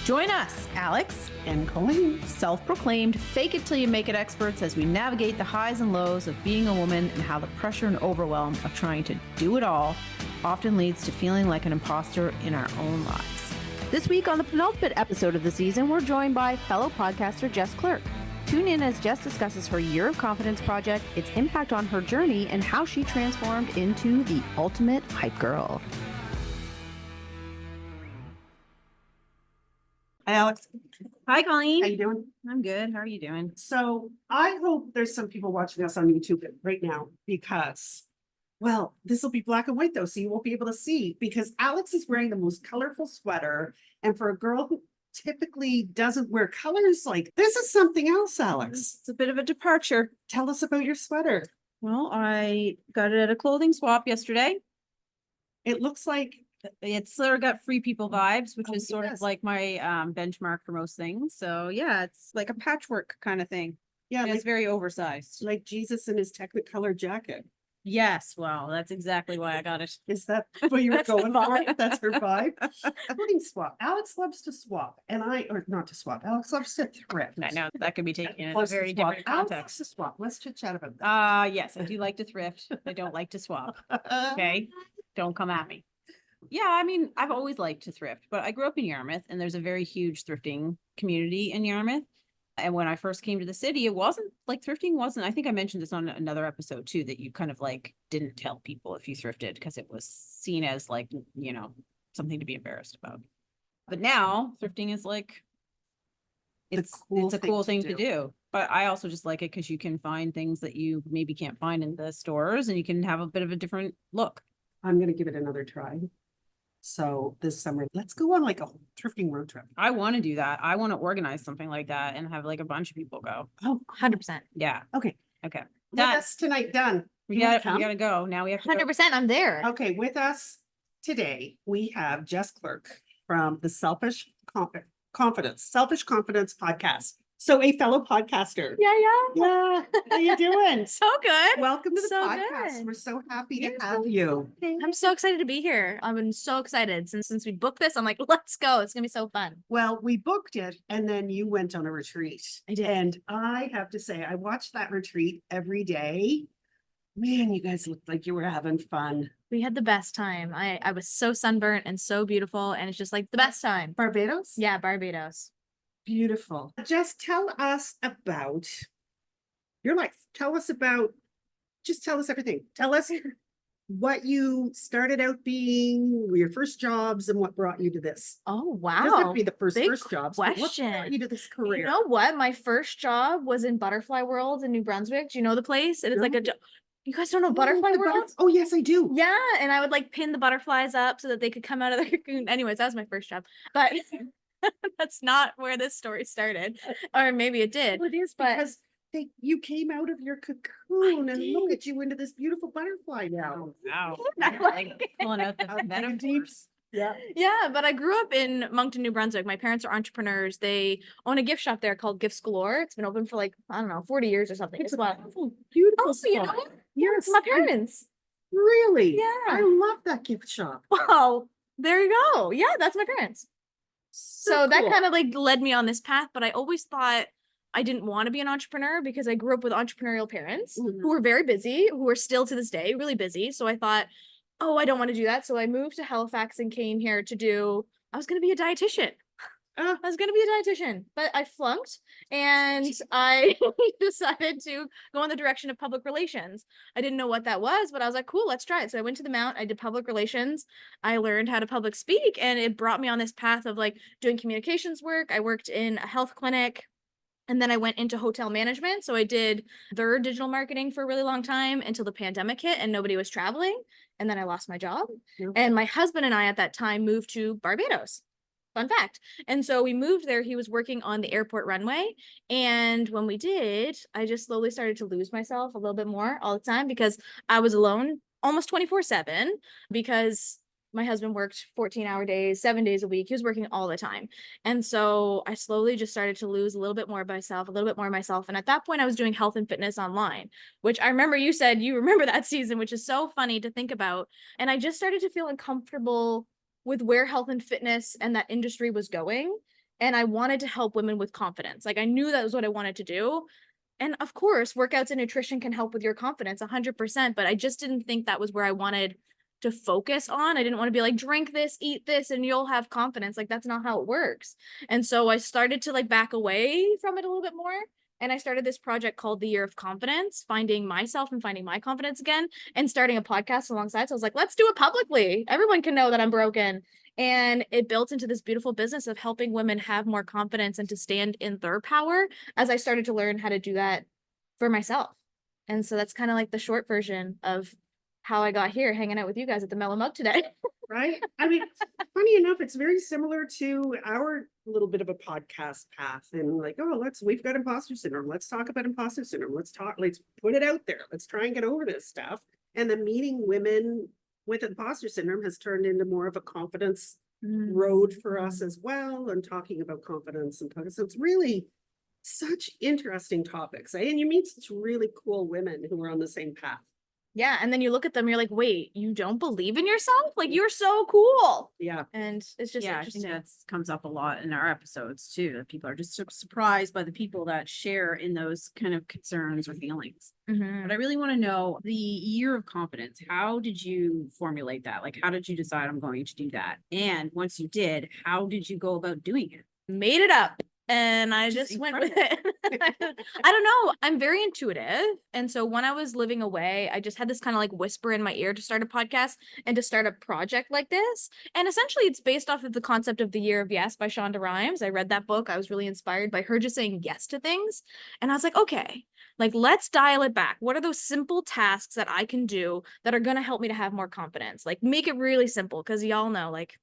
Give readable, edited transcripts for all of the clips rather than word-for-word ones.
Join us, Alex and Colleen, self-proclaimed fake it till you make it experts, as we navigate the highs and lows of being a woman and how the pressure and overwhelm of trying to do it all often leads to feeling like an imposter in our own lives. This week on the penultimate episode of the season, we're joined by fellow podcaster Jess Clerk. Tune in as Jess discusses her Year of Confidence project, its impact on her journey, and how she transformed into the ultimate hype girl. Hi, Alex. Hi, Colleen. How you doing? I'm good. How are you doing? So I hope there's some people watching us on YouTube right now because, well, this will be black and white though, so you won't be able to see because Alex is wearing the most colorful sweater. And for a girl who typically doesn't wear colors, like this is something else, Alex. It's a bit of a departure. Tell us about your sweater. Well, I got it at a clothing swap yesterday. It looks like It's sort of got Free People vibes, which is sort yes. of like my benchmark for most things. So yeah, it's like a patchwork kind of thing. yeah, And like, it's very oversized. like Jesus in his Technicolor jacket. Yes, well, that's exactly why I got it. Is that what you were That's the going for? vibe. That's her vibe. Clothing swap. Alex loves to swap, and or not to swap. Alex loves to thrift. I know that could be taken in a Loves to very swap. different Alex context. loves to swap. Let's chit chat about that. Yes, I do like to thrift. I don't like to swap. Okay, don't come at me. Yeah, I mean, I've always liked to thrift, but I grew up in Yarmouth and there's a very huge thrifting community in Yarmouth. And when I first came to the city, it wasn't like thrifting wasn't, I think I mentioned this on another episode too, that you kind of like didn't tell people if you thrifted because it was seen as like, you know, something to be embarrassed about. But now thrifting is like, it's a cool thing to do. But I also just like it because you can find things that you maybe can't find in the stores and you can have a bit of a different look. I'm gonna give it another try. So this summer, let's go on like a thrifting road trip. I want to do that. I want to organize something like that and have like a bunch of people go. Oh, 100%. Yeah. okay. Okay. With Done. us tonight, done. We You wanna gotta, we come? gotta go. Now we have to go. 100%. I'm there. Okay, with us today, we have Jess Clerk from the Selfish Confidence podcast. So a fellow podcaster. Yeah. Yeah, how you doing? So good. Welcome to the So podcast. good. We're so happy You're to have you. I'm so excited to be here. I've been so excited since we booked this. I'm like, let's go. It's gonna be so fun. Well, we booked it and then you went on a retreat. I did. And I have to say, I watched that retreat every day. Man, you guys looked like you were having fun. We had the best time. I was so sunburnt and so beautiful, and it's just like the best time. Barbados? Yeah, Barbados. Beautiful. Just tell us about your life. Just tell us everything. Tell us what you started out being, your first jobs, and what brought you to this. Oh Doesn't have to wow. be the first big jobs. But what question. brought you to this career? You know what? My first job was in Butterfly World in New Brunswick. Do you know the place? And it's like No. you guys don't know Oh, Butterfly the World? butters- Oh, yes, I do. Yeah, and I would like pin the butterflies up so that they could come out of their cocoon. Anyways, that was my first job. But that's not where this story started. Or maybe it did. Well, it is but- because you came out of your cocoon and look did. at you into this beautiful butterfly now. Wow. Yeah, Like pulling out the metaphors. Yeah. Yeah, but I grew up in Moncton, New Brunswick. My parents are entrepreneurs. They own a gift shop there called Gifts Galore. It's been open for like, I don't know, 40 years or something. It's It's a wild. beautiful Oh, you spot. know what? Yes. My parents. Really? Yeah. I love that gift shop. Wow. There you go. Yeah, that's my parents. So that cool. kind of like led me on this path, but I always thought I didn't want to be an entrepreneur because I grew up with entrepreneurial parents Mhm. who were very busy, who are still to this day really busy. So I thought, oh, I don't want to do that. So I moved to Halifax and came here I was going to be a dietitian. Ah. I was going to be a dietitian, but I flunked and I decided to go in the direction of public relations. I didn't know what that was, but I was like, cool, let's try it. So I went to the Mount, I did public relations. I learned how to public speak, and it brought me on this path of like doing communications work. I worked in a health clinic. And then I went into hotel management. So I did their digital marketing for a really long time until the pandemic hit and nobody was traveling. And then I lost my job. Yep. And my husband and I at that time moved to Barbados. Fun fact. And so we moved there. He was working on the airport runway. And when we did, I just slowly started to lose myself a little bit more all the time because I was alone almost 24/7 because my husband worked 14-hour days, 7 days a week. He was working all the time. And so I slowly just started to lose a little bit more of myself. And at that point, I was doing health and fitness online, which I remember you said you remember that season, which is so funny to think about. And I just started to feel uncomfortable with where health and fitness and that industry was going. and I wanted to help women with confidence. Like I knew that was what I wanted to do. And of course, workouts and nutrition can help with your confidence 100%, but I just didn't think that was where I wanted to focus on. I didn't want to be like, drink this, eat this, and you'll have confidence. Like that's not how it works. And so I started to like back away from it a little bit more. And I started this project called the Year of Confidence, finding myself and finding my confidence again, and starting a podcast alongside. So I was like, let's do it publicly. Everyone can know that I'm broken. And it built into this beautiful business of helping women have more confidence and to stand in their power as I started to learn how to do that for myself. And so that's kind of like the short version of how I got here hanging out with you guys at the Mellow Mug today. Right? I mean, funny enough, it's very similar to our little bit of a podcast path. And like, oh, we've got imposter syndrome. Let's talk about imposter syndrome. Let's put it out there. Let's try and get over this stuff. And then meeting women with imposter syndrome has turned into more of a confidence road for us as well, and talking about confidence and so it's really such interesting topics. And you meet such really cool women who are on the same path. Yeah. And then you look at them, you're like, wait, you don't believe in yourself? Like you're so cool. Yeah. And it's just Yeah, I interesting. think that comes up a lot in our episodes too, that people are just surprised by the people that share in those kind of concerns or feelings. Mhm. But I really want to know the Year of Confidence. How did you formulate that? Like, how did you decide I'm going to do that? And once you did, how did you go about doing it? Made it up. And I Which is just went with it. I don't know. I'm very intuitive. And so when I was living away, I just had this kind of like whisper in my ear to start a podcast and to start a project like this. And essentially, it's based off of the concept of the Year of Yes by Shonda Rhimes. I read that book. I was really inspired by her just saying yes to things. And I was like, okay, like let's dial it back. What are those simple tasks that I can do that are going to help me to have more confidence? Like make it really simple because y'all know, like,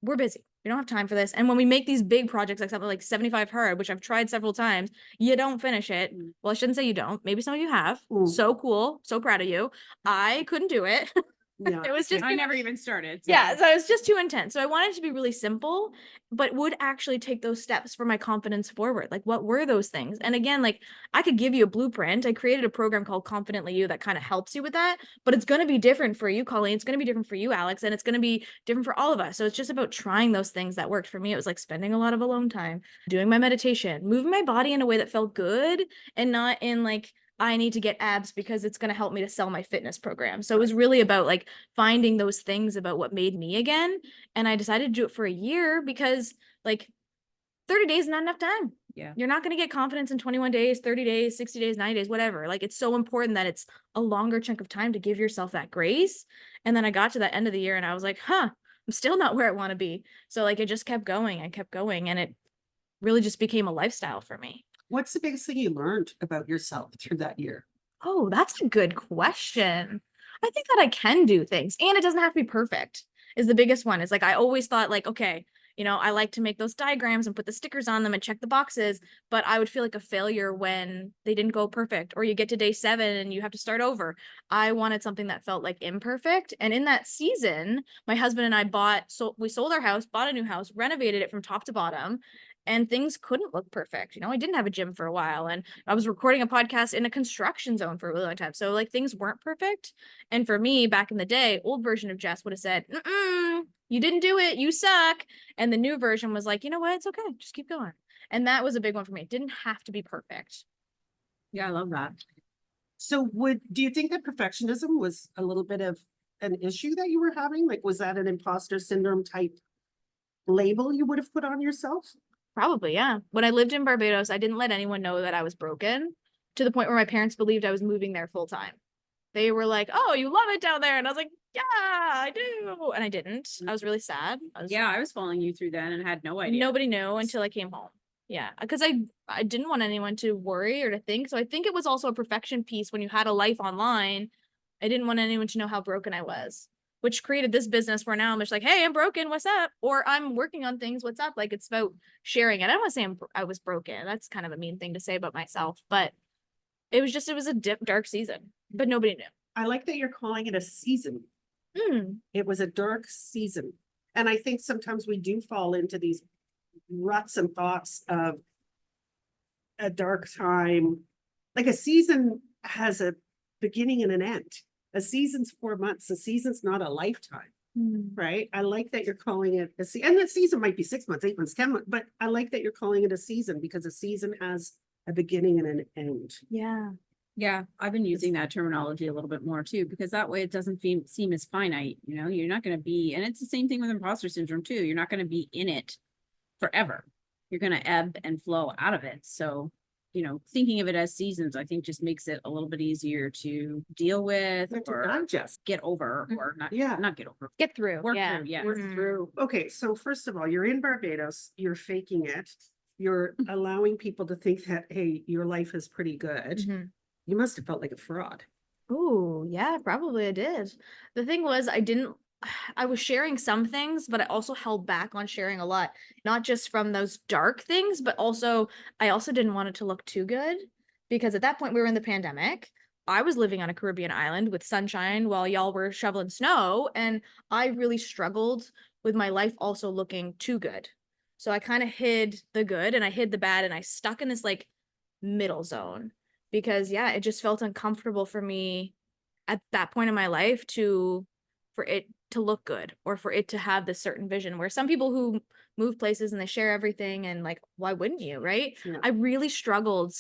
we're busy. We don't have time for this. And when we make these big projects like something like 75 Hard, which I've tried several times, you don't finish it. Well, I shouldn't say you don't. Maybe some of you have. So cool. So proud of you. I couldn't do it. Yeah. It was just I never even started. yeah, so it was just too intense. So I wanted it to be really simple, but would actually take those steps for my confidence forward. Like, what were those things? And again, like I could give you a blueprint. I created a program called Confidently You that kind of helps you with that, but it's going to be different for you, Colleen. It's going to be different for you, Alex, and it's going to be different for all of us. So it's just about trying those things that worked for me. It was like spending a lot of alone time, doing my meditation, moving my body in a way that felt good and not in like, I need to get abs because it's going to help me to sell my fitness program. So it was really about like finding those things about what made me again. And I decided to do it for a year because like 30 days is not enough time. Yeah. You're not going to get confidence in 21 days, 30 days, 60 days, 90 days, whatever. Like it's so important that it's a longer chunk of time to give yourself that grace. And then I got to that end of the year and I was like, I'm still not where I want to be. So like it just kept going. I kept going and it really just became a lifestyle for me. What's the biggest thing you learned about yourself through that year? Oh, that's a good question. I think that I can do things and it doesn't have to be perfect is the biggest one. It's like, I always thought like, okay, you know, I like to make those diagrams and put the stickers on them and check the boxes, but I would feel like a failure when they didn't go perfect or you get to day 7 and you have to start over. I wanted something that felt like imperfect. And in that season, my husband and I we sold our house, bought a new house, renovated it from top to bottom. And things couldn't look perfect. You know, I didn't have a gym for a while and I was recording a podcast in a construction zone for a really long time. So like things weren't perfect. And for me back in the day, old version of Jess would have said, you didn't do it. You suck. And the new version was like, you know what? It's okay. Just keep going. And that was a big one for me. It didn't have to be perfect. Yeah, I love that. So do you think that perfectionism was a little bit of an issue that you were having? Like, was that an imposter syndrome type label you would have put on yourself? Probably, yeah. When I lived in Barbados, I didn't let anyone know that I was broken to the point where my parents believed I was moving there full time. They were like, oh, you love it down there. And I was like, yeah, I do. And I didn't. I was really sad. I was following you through then and had no idea. Nobody knew until I came home. Yeah, because I didn't want anyone to worry or to think. So I think it was also a perfection piece when you had a life online. I didn't want anyone to know how broken I was, which created this business where now I'm just like, hey, I'm broken. What's up? Or I'm working on things. What's up? Like it's about sharing it. I don't want to say I was broken. That's kind of a mean thing to say about myself, but it was a dark season, but nobody knew. I like that you're calling it a season. It was a dark season. And I think sometimes we do fall into these ruts and thoughts of a dark time. Like a season has a beginning and an end. A season's 4 months. A season's not a lifetime. right? I like that you're calling it a season, and the season might be 6 months, 8 months, 10 months, but I like that you're calling it a season because a season has a beginning and an end. Yeah. Yeah, I've been using that terminology a little bit more too, because that way it doesn't seem as finite, you know, you're not going to be, and it's the same thing with imposter syndrome too. You're not going to be in it forever. You're going to ebb and flow out of it. So, you know, thinking of it as seasons, I think just makes it a little bit easier to deal with But to or digest. get over or not, Yeah. not get over. Get through. Work Yeah. through, yeah. Work Mhm. through. Okay, so first of all, you're in Barbados, you're faking it. You're allowing people to think that, hey, your life is pretty good. Mhm. You must have felt like a fraud. Ooh, yeah, probably I did. The thing was, I was sharing some things, but I also held back on sharing a lot, not just from those dark things, but also, I also didn't want it to look too good because at that point we were in the pandemic. I was living on a Caribbean island with sunshine while y'all were shoveling snow, and I really struggled with my life also looking too good. So I kind of hid the good and I hid the bad, and I stuck in this like middle zone because yeah, it just felt uncomfortable for me at that point in my life for it to look good or for it to have this certain vision where some people who move places and they share everything and like why wouldn't you, right? Yeah. I really struggled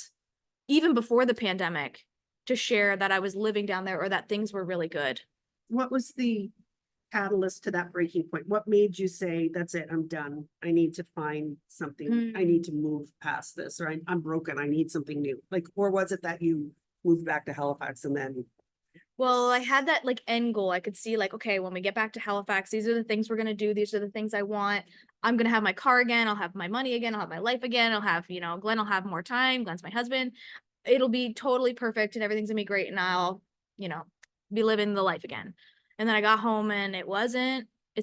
even before the pandemic to share that I was living down there or that things were really good. What was the catalyst to that breaking point? What made you say, that's it, I'm done. I need to find something. I need to move past this, or I'm broken. I need something new. Like, or was it that you moved back to Halifax and then Well, I had that like end goal. I could see like, okay, when we get back to Halifax, these are the things we're gonna do. These are the things I want. I'm gonna have my car again. I'll have my money again. I'll have my life again. I'll have, Glenn will have more time. Glenn's my husband. It'll be totally perfect and everything's gonna be great and I'll, you know, be living the life again. And then I got home and it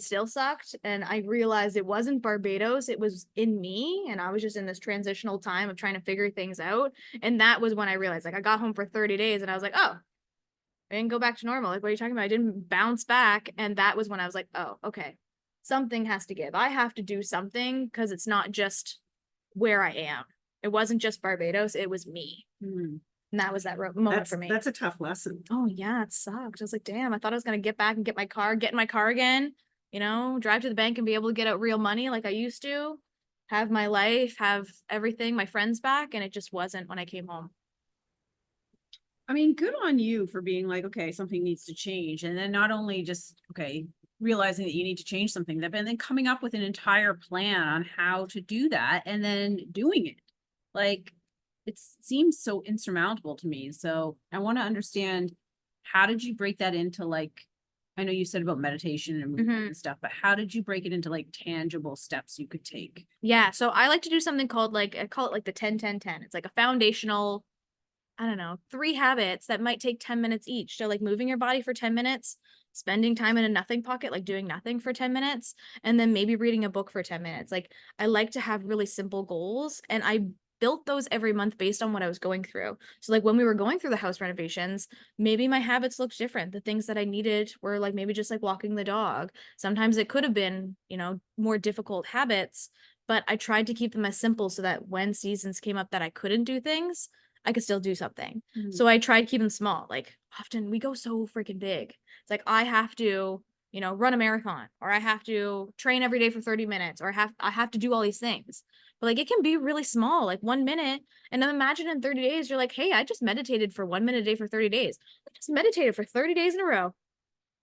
still sucked. And I realized it wasn't Barbados, it was in me. And I was just in this transitional time of trying to figure things out. And that was when I realized, like, I got home for 30 days and I was like, oh, I didn't go back to normal. Like, what are you talking about? I didn't bounce back. And that was when I was like, oh, okay, something has to give. I have to do something because it's not just where I am. It wasn't just Barbados, it was me. And that was that moment for me. that's a tough lesson. Oh yeah, it sucked. I was like, damn, I thought I was gonna get back and get in my car again, drive to the bank and be able to get out real money like I used to, have my life, have everything, my friends back, and it just wasn't when I came home. I mean, good on you for being like, okay, something needs to change. And then not only just, okay, realizing that you need to change something, but then coming up with an entire plan on how to do that and then doing it. Like, it seems so insurmountable to me. So I want to understand, how did you break that into like, I know you said about meditation and movement and stuff, but how did you break it into like tangible steps you could take? Yeah, so I like to do something called I call it like the 10-10-10. It's like a foundational, I don't know, 3 habits that might take 10 minutes each. So like moving your body for 10 minutes, spending time in a nothing pocket, like doing nothing for 10 minutes, and then maybe reading a book for 10 minutes. Like I like to have really simple goals and I built those every month based on what I was going through. So like when we were going through the house renovations, maybe my habits looked different. The things that I needed were like maybe just like walking the dog. Sometimes it could have been, more difficult habits, but I tried to keep them as simple so that when seasons came up that I couldn't do things, I could still do something. So I tried to keep them small. Like often we go so freaking big. It's like I have to, run a marathon, or I have to train every day for 30 minutes, or I have to do all these things. But like it can be really small, like 1 minute. And then imagine in 30 days, you're like, hey, I just meditated for 1 minute a day for 30 days. I just meditated for 30 days in a row.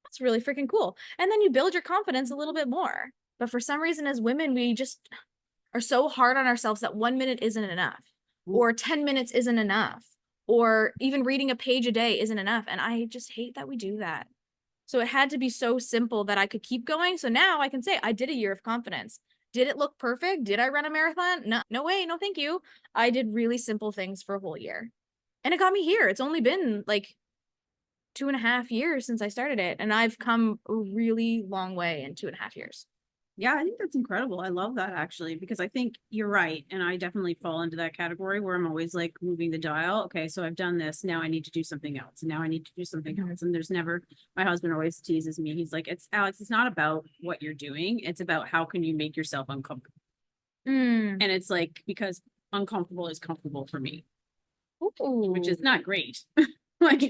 That's really freaking cool. And then you build your confidence a little bit more. But for some reason, as women, we just are so hard on ourselves that 1 minute isn't enough, or 10 minutes isn't enough, or even reading a page a day isn't enough. And I just hate that we do that. So it had to be so simple that I could keep going. So now I can say I did a year of confidence. Did it look perfect? Did I run a marathon? No, no way. No, thank you. I did really simple things for a whole year. And it got me here. It's only been like 2.5 years since I started it. And I've come a really long way in 2.5 years. Yeah, I think that's incredible. I love that actually, because I think you're right. And I definitely fall into that category where I'm always like moving the dial. Okay, so I've done this. Now I need to do something else. And now I need to do something else. And there's never, my husband always teases me. He's like, it's Alex, it's not about what you're doing. It's about how can you make yourself uncomfortable. And it's like, because uncomfortable is comfortable for me, which is not great. Like,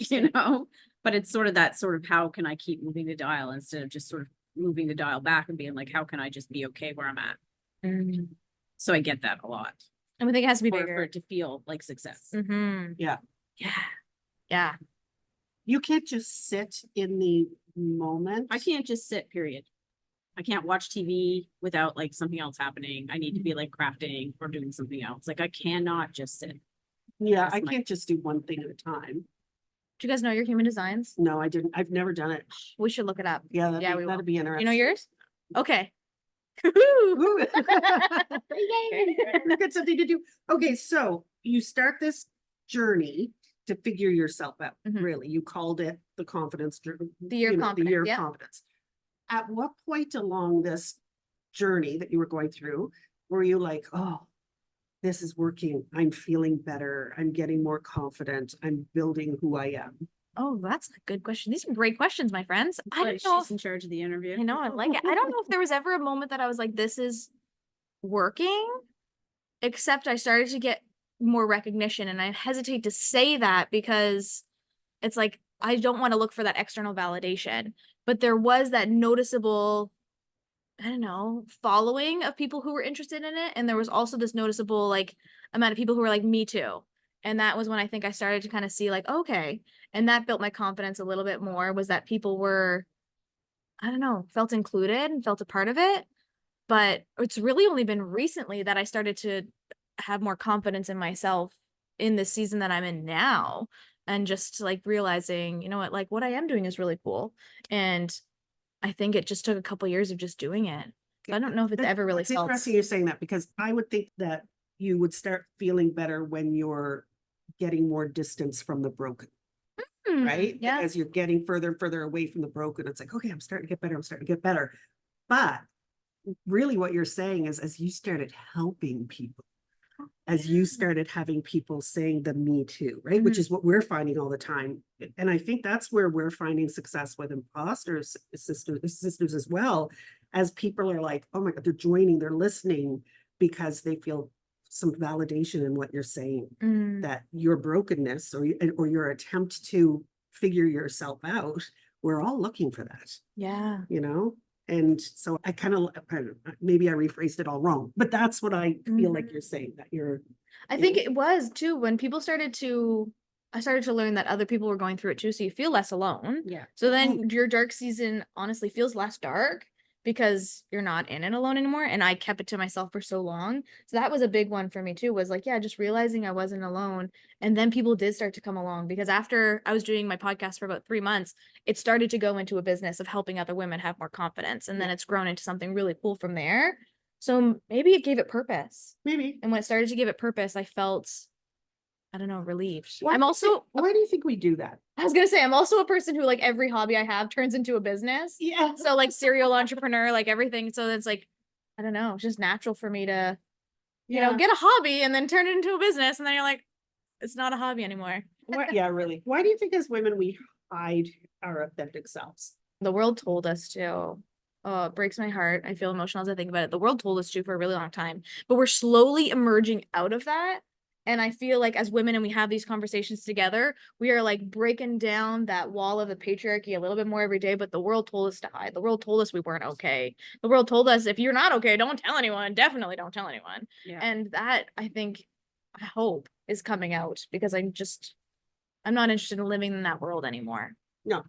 but it's sort of that sort of how can I keep moving the dial instead of just sort of moving the dial back and being like, how can I just be okay where I'm at? So I get that a lot. And we think it has to be For bigger. it to feel like success. Mm-hmm. Yeah. Yeah. Yeah. You can't just sit in the moment. I can't just sit, period. I can't watch TV without like something else happening. I need to be like crafting or doing something else. Like I cannot just sit. Yeah, That's I my- can't just do one thing at a time. Do you guys know your human designs? No, I didn't. I've never done it. We should look it up. Yeah, Yeah, we will. that'd be interesting. You know yours? Okay. Ooh. Got something to do. Okay, so you start this journey to figure yourself out. Mhm. Really, you called it the confidence journey. The year of The confidence, year of yeah. confidence. At what point along this journey that you were going through were you like, oh, this is working. I'm feeling better. I'm getting more confident. I'm building who I am. Oh, that's a good question. These are great questions, my friends. I But don't know. she's in charge of the interview. I know, I like it. I don't know if there was ever a moment that I was like, this is working, except I started to get more recognition. And I hesitate to say that because it's like, I don't want to look for that external validation. But there was that noticeable, I don't know, following of people who were interested in it. And there was also this noticeable like amount of people who were like, me too. And that was when I think I started to kind of see like, okay. And that built my confidence a little bit more, was that people were, I don't know, felt included and felt a part of it. But it's really only been recently that I started to have more confidence in myself in the season that I'm in now. And just like realizing, you know what, like what I am doing is really cool. And I think it just took a couple years of just doing it. So I don't know if it's ever really It's felt. interesting you're saying that because I would think that you would start feeling better when you're getting more distance from the broken, right? Yeah. As you're getting further and further away from the broken, it's like, okay, I'm starting to get better. I'm starting to get better. But really what you're saying is as you started helping people, as you started having people saying the me too, right? Which is what we're finding all the time. And I think that's where we're finding success with Imposter Sisters as well, as people are like, oh my God, they're joining, they're listening because they feel some validation in what you're saying, that your brokenness or your attempt to figure yourself out, we're all looking for that, Yeah. you know? And so I kind of, maybe I rephrased it all wrong, but that's what I feel like you're saying, that you're. I think it was too, when people started to, I started to learn that other people were going through it too. So you feel less alone. Yeah. So then your dark season honestly feels less dark because you're not in it alone anymore. And I kept it to myself for so long. So that was a big one for me too, was like, yeah, just realizing I wasn't alone. And then people did start to come along, because after I was doing my podcast for about 3 months, it started to go into a business of helping other women have more confidence. And then it's grown into something really cool from there. So maybe it gave it purpose. Maybe. And when it started to give it purpose, I felt, I don't know, relieved. Why I'm do you also, think- why do you think we do that? I was gonna say, I'm also a person who like every hobby I have turns into a business. Yeah. So like serial entrepreneur, like everything. So it's like, I don't know, it's just natural for me to, you know, get a hobby and then turn it into a business. And then you're like, it's not a hobby anymore. Yeah, really. Why do you think as women we hide our authentic selves? The world told us to. Oh, it breaks my heart. I feel emotional as I think about it. The world told us to for a really long time, but we're slowly emerging out of that. And I feel like as women and we have these conversations together, we are like breaking down that wall of the patriarchy a little bit more every day. But the world told us to hide. The world told us we weren't okay. The world told us if you're not okay, don't tell anyone. Definitely don't tell anyone. Yeah. And that, I think, I hope is coming out, because I'm not interested in living in that world anymore. No,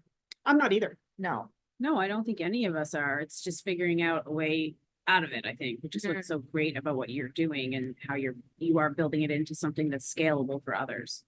I'm not either. No. No, I don't think any of us are. It's just figuring out a way out of it, I think, which is what's so great about what you're doing and how you are building it into something that's scalable for others.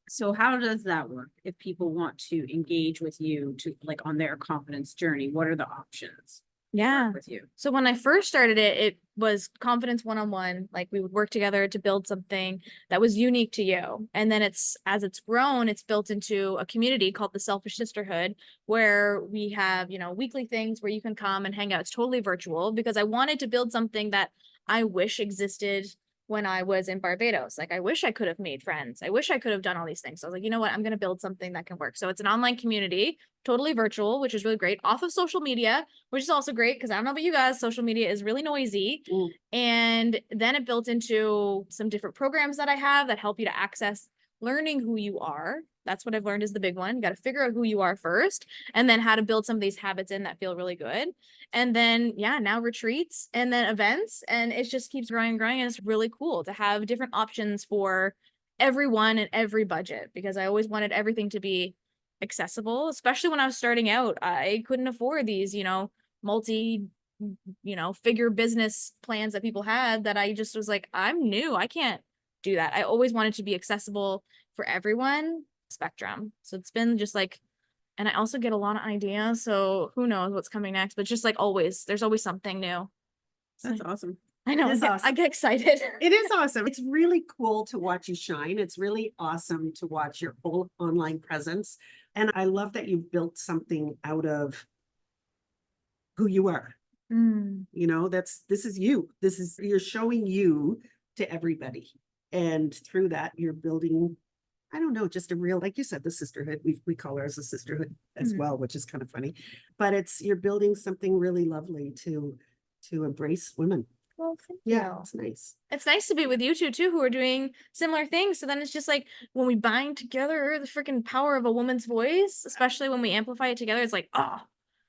So how does that work? If people want to engage with you to like on their confidence journey, what are the options Yeah. with you? So when I first started it, it was confidence one-on-one. Like we would work together to build something that was unique to you. And then as it's grown, it's built into a community called the Selfish Sisterhood, where we have, you know, weekly things where you can come and hang out. It's totally virtual, because I wanted to build something that I wish existed when I was in Barbados. Like I wish I could have made friends. I wish I could have done all these things. So I was like, you know what? I'm going to build something that can work. So it's an online community, totally virtual, which is really great, off of social media, which is also great because I don't know about you guys, social media is really noisy. And then it built into some different programs that I have that help you to access learning who you are. That's what I've learned is the big one. You got to figure out who you are first, and then how to build some of these habits in that feel really good. And then, yeah, now retreats and then events. And it just keeps growing and growing. And it's really cool to have different options for everyone and every budget, because I always wanted everything to be accessible, especially when I was starting out. I couldn't afford these, figure business plans that people had, that I just was like, I'm new. I can't do that. I always wanted to be accessible for everyone spectrum. So it's been just like, and I also get a lot of ideas. So who knows what's coming next, but just like always, there's always something new. That's awesome. I know. It is I awesome. get excited. It is awesome. It's really cool to watch you shine. It's really awesome to watch your whole online presence. And I love that you've built something out of who you are. This is you. You're showing you to everybody. And through that, you're building, I don't know, just a real, like you said, the sisterhood. We call ours a sisterhood as well, which is kind of funny. But you're building something really lovely to embrace women. Well, thank Yeah, you. it's nice. It's nice to be with you two too, who are doing similar things. So then it's just like when we bind together, the freaking power of a woman's voice, especially when we amplify it together, it's like, oh,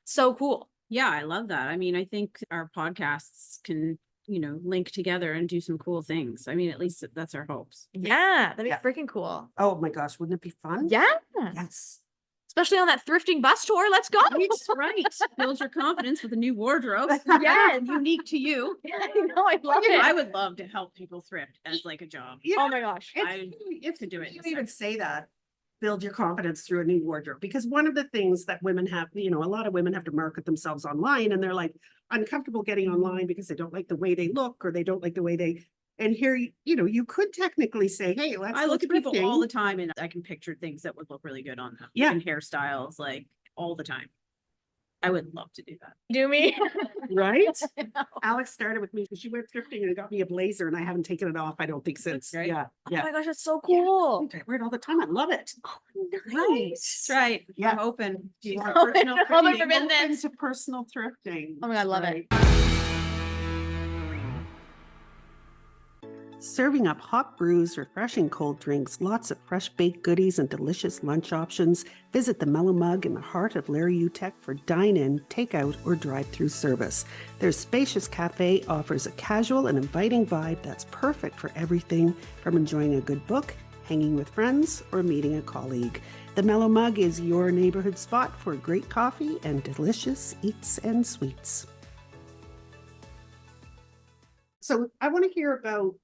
so cool. Yeah, I love that. I mean, I think our podcasts can, link together and do some cool things. I mean, at least that's our hopes. Yeah, that'd be Yeah. freaking cool. Oh my gosh, wouldn't it be fun? Yeah. Yes. Especially on that thrifting bus tour. Let's go. That's right. Build your confidence with a new wardrobe. Yes. Unique to you. I know, I love it. I would love to help people thrift as like a job. Yeah. Oh my gosh. If could do it in you a even second. say that, build your confidence through a new wardrobe. Because one of the things that women have, a lot of women have to market themselves online, and they're like uncomfortable getting online because they don't like the way they look, or they don't like the way they. And here, you could technically say, "Hey, let's." I go look at people all thrifting. the time and I can picture things that would look really good on them. Yeah. And hairstyles, like all the time. I would love to do that. Do me. Right? I know. Alex started with me because she went thrifting and got me a blazer, and I haven't taken it off, I don't think, since. great. Yeah. Oh Yeah. my gosh, that's so cool. I wear it all the time. I love it. Nice. That's right. Yeah. I'm open. Do you She's want open- personal open thrifting? for Open business. to personal thrifting. Oh my God, love it. Serving up hot brews, refreshing cold drinks, lots of fresh baked goodies, and delicious lunch options. Visit the Mellow Mug in the heart of Larry Utech for dine-in, takeout, or drive-through service. Their spacious cafe offers a casual and inviting vibe that's perfect for everything from enjoying a good book, hanging with friends, or meeting a colleague. The Mellow Mug is your neighborhood spot for great coffee and delicious eats and sweets. So I want to hear about,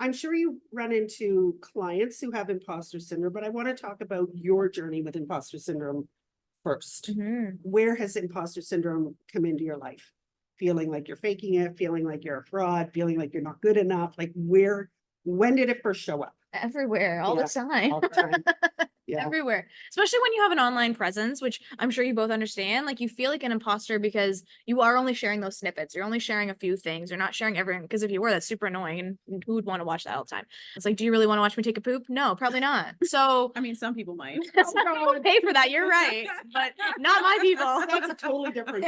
I'm sure you run into clients who have imposter syndrome, but I want to talk about your journey with imposter syndrome first. Where has imposter syndrome come into your life? Feeling like you're faking it, feeling like you're a fraud, feeling like you're not good enough. Like when did it first show up? Everywhere, all Yeah, the time. all the time. Yeah. Everywhere. Especially when you have an online presence, which I'm sure you both understand. Like you feel like an imposter because you are only sharing those snippets. You're only sharing a few things. You're not sharing everything. Because if you were, that's super annoying. And who would want to watch that all the time? It's like, do you really want to watch me take a poop? No, probably not. So I mean, some people might. some people pay for that. You're right. But not my people. That's a totally different,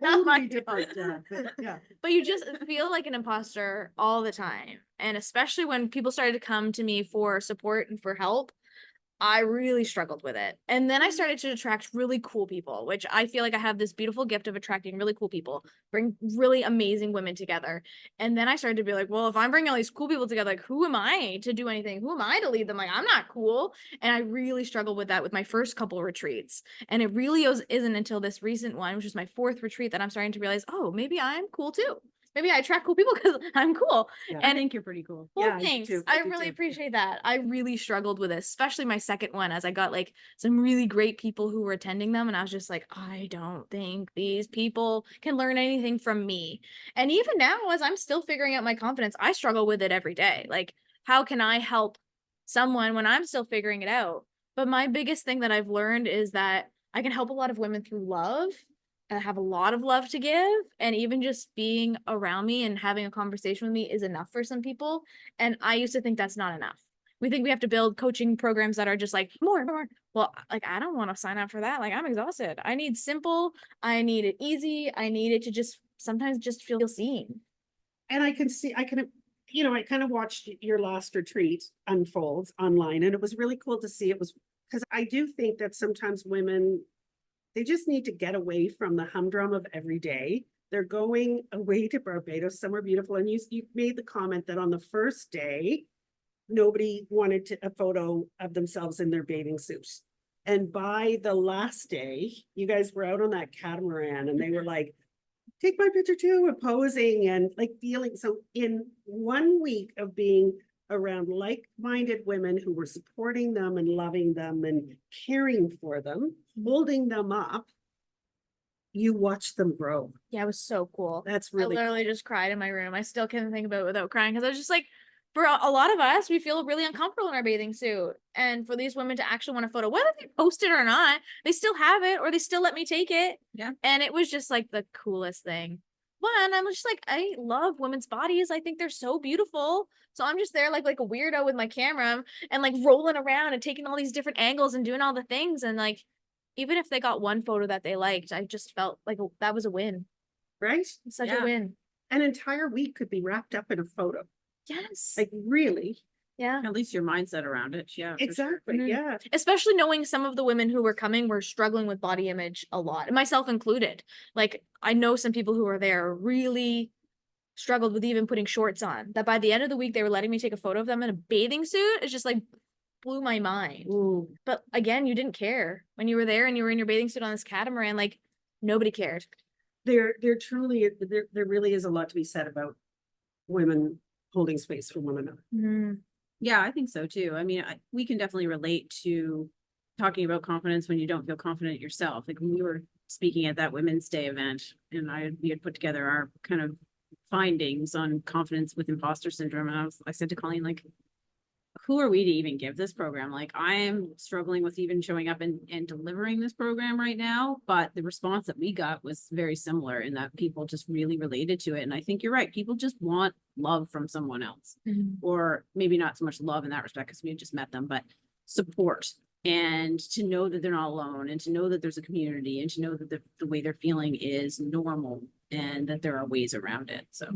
Not my totally different. Yeah. But you just feel like an imposter all the time. And especially when people started to come to me for support and for help, I really struggled with it. And then I started to attract really cool people, which I feel like I have this beautiful gift of attracting really cool people, bring really amazing women together. And then I started to be like, well, if I'm bringing all these cool people together, like who am I to do anything? Who am I to lead them? Like, I'm not cool. And I really struggled with that with my first couple retreats. And it really isn't until this recent one, which is my 4th retreat, that I'm starting to realize, oh, maybe I'm cool too. Maybe I attract cool people because I'm cool. Yeah. I think you're pretty cool. Well, Yeah, I do thanks. too. I I do really too. appreciate that. I really struggled with this, especially my second one, as I got like some really great people who were attending them. And I was just like, I don't think these people can learn anything from me. And even now, as I'm still figuring out my confidence, I struggle with it every day. Like, how can I help someone when I'm still figuring it out? But my biggest thing that I've learned is that I can help a lot of women through love. And I have a lot of love to give, and even just being around me and having a conversation with me is enough for some people. And I used to think that's not enough. We think we have to build coaching programs that are just like more. Well, like I don't want to sign up for that. Like I'm exhausted. I need simple. I need it easy. I need it to just sometimes just feel seen. And I can see, you know, I kind of watched your last retreat unfold online, and it was really cool to see. It was because I do think that sometimes women, they just need to get away from the humdrum of every day. They're going away to Barbados, somewhere beautiful. And you made the comment that on the first day, nobody wanted a photo of themselves in their bathing suits. And by the last day, you guys were out on that catamaran and they were like, take my picture too, and posing and like feeling. So in 1 week of being around like-minded women who were supporting them and loving them and caring for them, holding them up, you watch them grow. Yeah, it was so cool. That's I really literally just cried in my room. I still can't think about it without crying because I was just like, for a lot of us, we feel really uncomfortable in our bathing suit. And for these women to actually want a photo, whether they post it or not, they still have it or they still let me take it. Yeah. And it was just like the coolest thing. One, I'm just like, I love women's bodies. I think they're so beautiful. So I'm just there like a weirdo with my camera and like rolling around and taking all these different angles and doing all the things. And like, even if they got one photo that they liked, I just felt like that was a win. right. Such Yeah. a win. An entire week could be wrapped up in a photo. Yes. Like really. Yeah. At least your mindset around it. Yeah. for sure. Exactly. Mhm. Yeah. Especially knowing some of the women who were coming were struggling with body image a lot, and myself included. Like, I know some people who were there really struggled with even putting shorts on, that by the end of the week, they were letting me take a photo of them in a bathing suit. It's just like blew my mind. Ooh. But again, you didn't care when you were there and you were in your bathing suit on this catamaran, like nobody cared. There truly, there really is a lot to be said about women holding space for one another. Yeah, I think so too. I mean, we can definitely relate to talking about confidence when you don't feel confident yourself. Like when we were speaking at that Women's Day event and we had put together our kind of findings on confidence with imposter syndrome. And I said to Colleen, like, who are we to even give this program? Like, I am struggling with even showing up and delivering this program right now. But the response that we got was very similar in that people just really related to it. And I think you're right. People just want love from someone else, or maybe not so much love in that respect because we had just met them, but support, and to know that they're not alone, and to know that there's a community, and to know that the way they're feeling is normal and that there are ways around it. So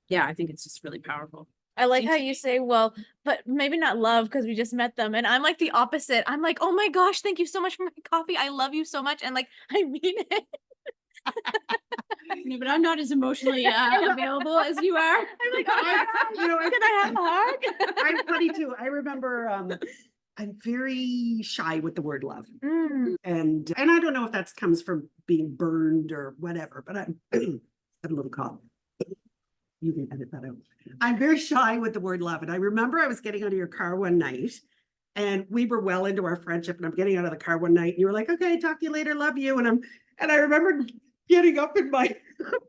yeah, I think it's just really powerful. I like how you say, well, but maybe not love because we just met them. And I'm like the opposite. I'm like, oh my gosh, thank you so much for my coffee. I love you so much. And like, I mean it. No, but I'm not as emotionally available as you are. I'm like, oh my gosh, You know, can I have a hug? I'm funny too. I remember I'm very shy with the word love. And I don't know if that comes from being burned or whatever, but I'm a little cough. You can edit that out. I'm very shy with the word love. And I remember I was getting out of your car one night and we were well into our friendship, and I'm getting out of the car one night and you were like, okay, talk to you later, love you. And I remember getting up in my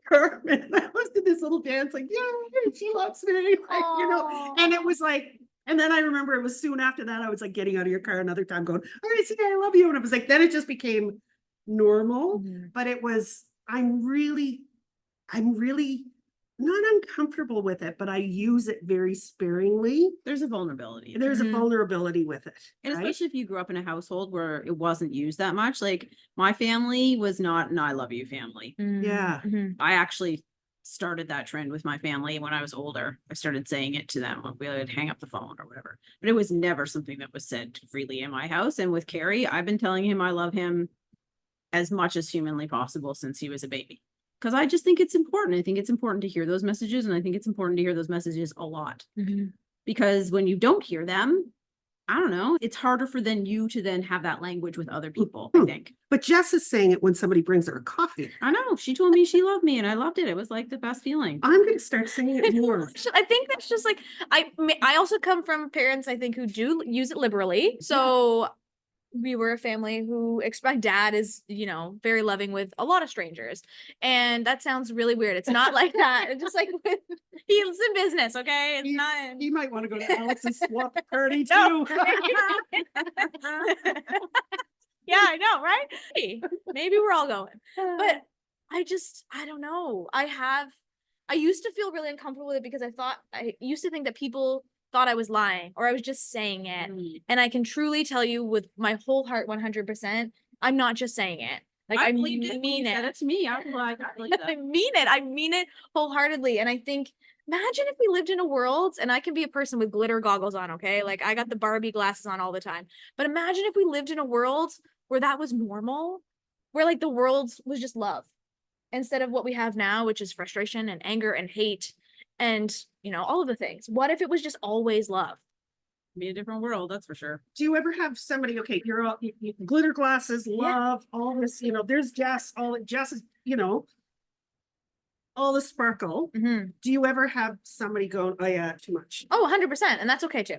apartment and I was in this little dance like, yeah, she loves me. Like, you know, and it was like, and then I remember it was soon after that, I was like getting out of your car another time going, all right, see, I love you. And it was like, then it just became normal, but it was, I'm really not uncomfortable with it, but I use it very sparingly. There's a vulnerability. There's a vulnerability with it. And right? especially if you grew up in a household where it wasn't used that much. Like my family was not an I love you family. Yeah. I actually started that trend with my family when I was older. I started saying it to them when we would hang up the phone or whatever. But it was never something that was said freely in my house. And with Carrie, I've been telling him I love him as much as humanly possible since he was a baby. Because I just think it's important. I think it's important to hear those messages. And I think it's important to hear those messages a lot. Because when you don't hear them, I don't know, it's harder for you to then have that language with other people, I think. But Jess is saying it when somebody brings her a coffee. I know. She told me she loved me and I loved it. It was like the best feeling. I'm going to start saying it more. I think that's just like, I also come from parents, I think, who do use it liberally. So we were a family who my dad is, you know, very loving with a lot of strangers. And that sounds really weird. It's not like that. It's just like he's in business, okay? It's not. You might want to go to Alex's swap party too. No. Yeah, I know, right? Hey, maybe we're all going. But I don't know. I used to feel really uncomfortable with it because I used to think that people thought I was lying or I was just saying it. And I can truly tell you with my whole heart, 100%, I'm not just saying it. Like I mean it. That's me. I believe that. I mean it. I mean it wholeheartedly. And I think Imagine if we lived in a world, and I can be a person with glitter goggles on, okay? Like I got the Barbie glasses on all the time. But imagine if we lived in a world where that was normal, where like the world was just love instead of what we have now, which is frustration and anger and hate and, all of the things. What if it was just always love? Be a different world, that's for sure. Do you ever have somebody, okay, you're all glitter glasses, love, all this, there's Jess, Jess is, all the sparkle. Mhm. Do you ever have somebody go, oh yeah, too much? Oh, 100%. And that's okay too.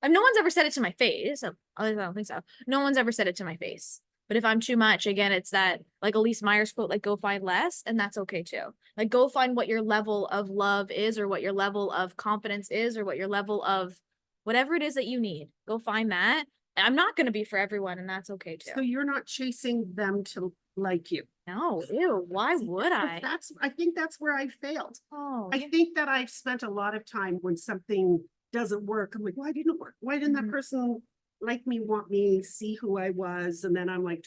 No one's ever said it to my face. At least I don't think so. No one's ever said it to my face. But if I'm too much, again, it's that like Elise Myers quote, like go find less, and that's okay too. Like go find what your level of love is, or what your level of confidence is, or what your level of whatever it is that you need. Go find that. And I'm not going to be for everyone, and that's okay too. So you're not chasing them to like you. No, ew, why would I? I think that's where I failed. Oh, I think that I've spent a lot of time when something doesn't work. I'm like, why didn't it work? Why didn't that Mhm. person like me, want me, see who I was? And then I'm like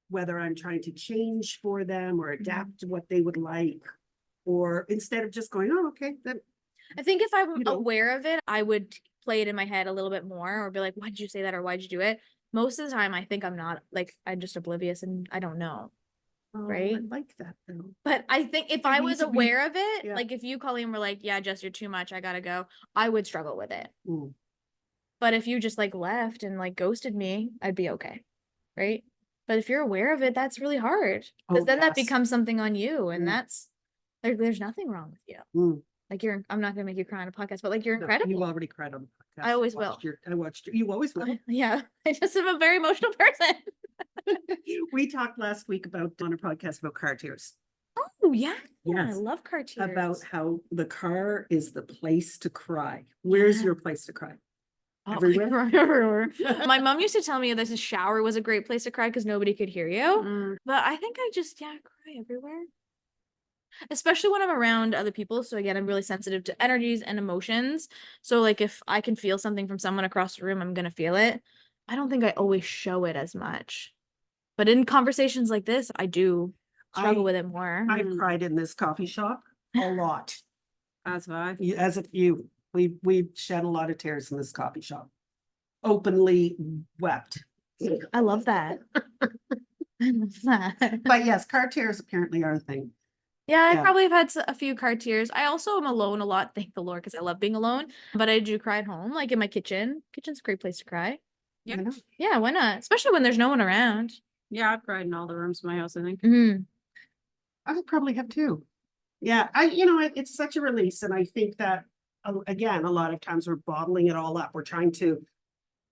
whether I'm trying to change for them or adapt to what they would like, or instead of just going, oh, okay, then I think if I'm You know. aware of it, I would play it in my head a little bit more, or be like, why did you say that? Or why'd you do it? Most of the time, I think I'm not, like, I'm just oblivious and I don't know. oh, Right? I like that though. But I think if I I need was to be- aware of it, yeah. like if you, Colleen, were like, yeah, Jess, you're too much, I gotta go, I would struggle with it. Mm. But if you just like left and like ghosted me, I'd be okay. Right? But if you're aware of it, that's really hard. Because Oh, then that yes. becomes something on you. And Mm. that's there's nothing wrong with you. Mm. Like I'm not gonna make you cry on a podcast, but like you're No, incredible. you already cried on the podcast. I always watched will. I watched you always will. Yeah. I just am a very emotional person. We talked last week on a podcast about car tears. Oh yeah. I Yes. love car tears. About how the car is the place to cry. Where's Yeah. your place to cry? Oh, everywhere? everywhere. My mom used to tell me that the shower was a great place to cry because nobody could hear you. Mm, But I think I just, cry everywhere. Especially when I'm around other people. So again, I'm really sensitive to energies and emotions. So like if I can feel something from someone across the room, I'm gonna feel it. I don't think I always show it as much. But in conversations like this, I do struggle with it more. I've cried in this coffee shop a lot. As have I. As a few, we've shed a lot of tears in this coffee shop. Openly wept. I love that. I love that. But yes, car tears apparently are a thing. Yeah, I Yeah. probably have had a few car tears. I also am alone a lot, thank the Lord, because I love being alone. But I do cry at home, like in my kitchen. Kitchen's a great place to cry. Yep. You know? Yeah, why not? Especially when there's no one around. Yeah, I've cried in all the rooms in my house, I think. Mm-hmm. I would probably have too. Yeah, it's such a release. And I think that, again, a lot of times we're bottling it all up. We're trying to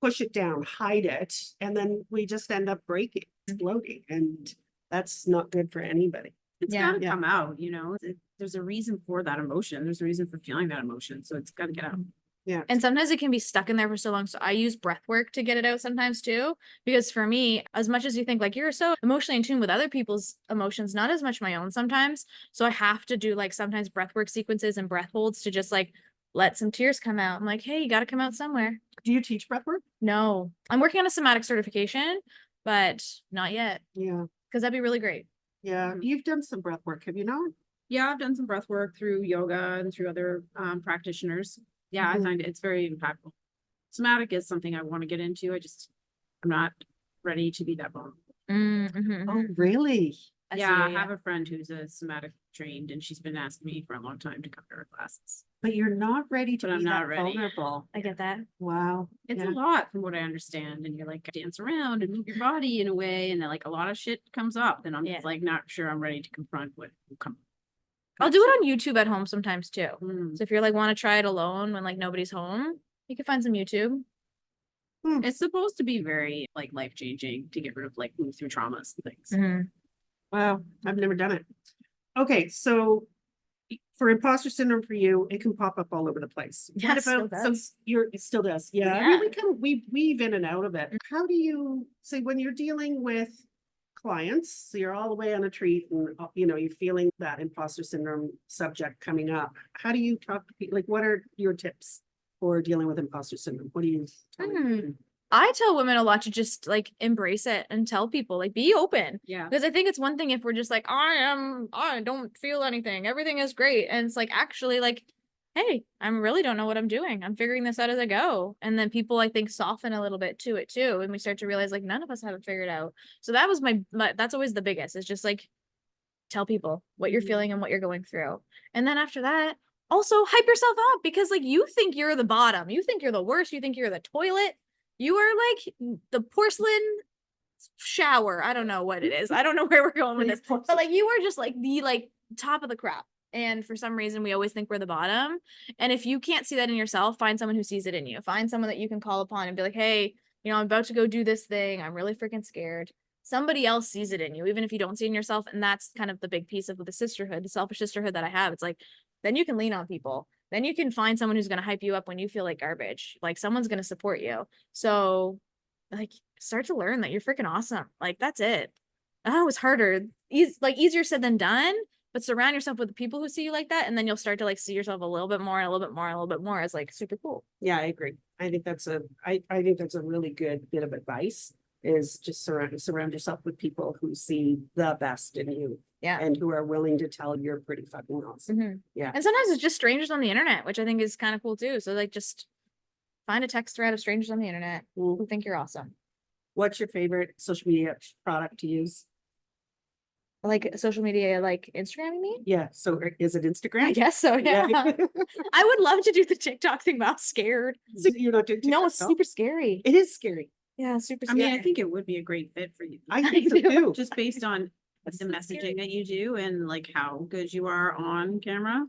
push it down, hide it, and then we just end up breaking, exploding. And that's not good for anybody. It's Yeah. gotta come out, there's a reason for that emotion. There's a reason for feeling that emotion. So it's gotta get out. Yeah. And sometimes it can be stuck in there for so long. So I use breath work to get it out sometimes too. Because for me, as much as you think like you're so emotionally in tune with other people's emotions, not as much my own sometimes. So I have to do like sometimes breath work sequences and breath holds to just like let some tears come out. I'm like, hey, you got to come out somewhere. Do you teach breathwork? No, I'm working on a somatic certification, but not yet. Yeah. Because that'd be really great. Yeah. Mhm. You've done some breath work, have you not? Yeah, I've done some breath work through yoga and through other practitioners. Yeah, I Mhm. find it's very impactful. Somatic is something I want to get into. I'm not ready to be that vulnerable. Mm-hmm. Oh, really? I have a friend who's a somatic trained and she's been asking me for a long time to come to her classes. But you're not ready to But I'm be not that ready. vulnerable. I get that. Wow. It's Yeah. a lot from what I understand. And you're like dance around and move your body in a way. And then like a lot of shit comes up. And I'm Yeah. just like not sure I'm ready to confront what will come. I'll do it on YouTube at home sometimes too. Mm. So if you're like want to try it alone when like nobody's home, you can find some YouTube. It's supposed to be very like life changing to get rid of like move through traumas and things. Mm-hmm. Wow. I've never done it. Okay. So for imposter syndrome for you, it can pop up all over the place. Yeah, What it still about, so does. it still does. Yeah. I mean, we weave in and out of it. How do you say when you're dealing with clients, so you're all the way on a treat and you're feeling that imposter syndrome subject coming up. How do you talk to people? Like, what are your tips for dealing with imposter syndrome? What do you tell them? I tell women a lot to just like embrace it and tell people, like, be open. Yeah. Because I think it's one thing if we're just like, I don't feel anything. Everything is great. And it's like, actually, like, hey, I really don't know what I'm doing. I'm figuring this out as I go. And then people, I think, soften a little bit to it too. And we start to realize like none of us have it figured out. So that was my that's always the biggest, is just like tell people what you're feeling and what you're going through. And then after that, also hype yourself up, because like you think you're the bottom. You think you're the worst. You think you're the toilet. You are like the porcelain shower. I don't know what it is. I don't know where we're going with this. But like you are just like the like top of the crap. And for some reason, we always think we're the bottom. And if you can't see that in yourself, find someone who sees it in you. Find someone that you can call upon and be like, hey, you know, I'm about to go do this thing. I'm really freaking scared. Somebody else sees it in you, even if you don't see it in yourself. And that's kind of the big piece of the sisterhood, the selfish sisterhood that I have. It's like, then you can lean on people. Then you can find someone who's going to hype you up when you feel like garbage. Like someone's going to support you. So like start to learn that you're freaking awesome. Like that's it. Oh, it's harder. Easier said than done. But surround yourself with the people who see you like that, and then you'll start to like see yourself a little bit more and a little bit more and a little bit more as like super cool. Yeah, I agree. I think that's I think that's a really good bit of advice, is just surround yourself with people who see the best in you. Yeah. And who are willing to tell you're pretty fucking awesome. Mhm. Yeah. And sometimes it's just strangers on the internet, which I think is kind of cool too. So like just find a text thread of strangers on the internet who think you're awesome. What's your favorite social media product to use? Like social media, like Instagram, you mean? Yeah. So is it Instagram? I guess so, yeah. I would love to do the TikTok thing, but I'm scared. So you're not doing No, TikTok, it's super scary. It is scary. Yeah, super I mean, scary. I think it would be a great fit for you. I think so too. Just based on It's the so messaging scary. that you do and like how good you are on camera.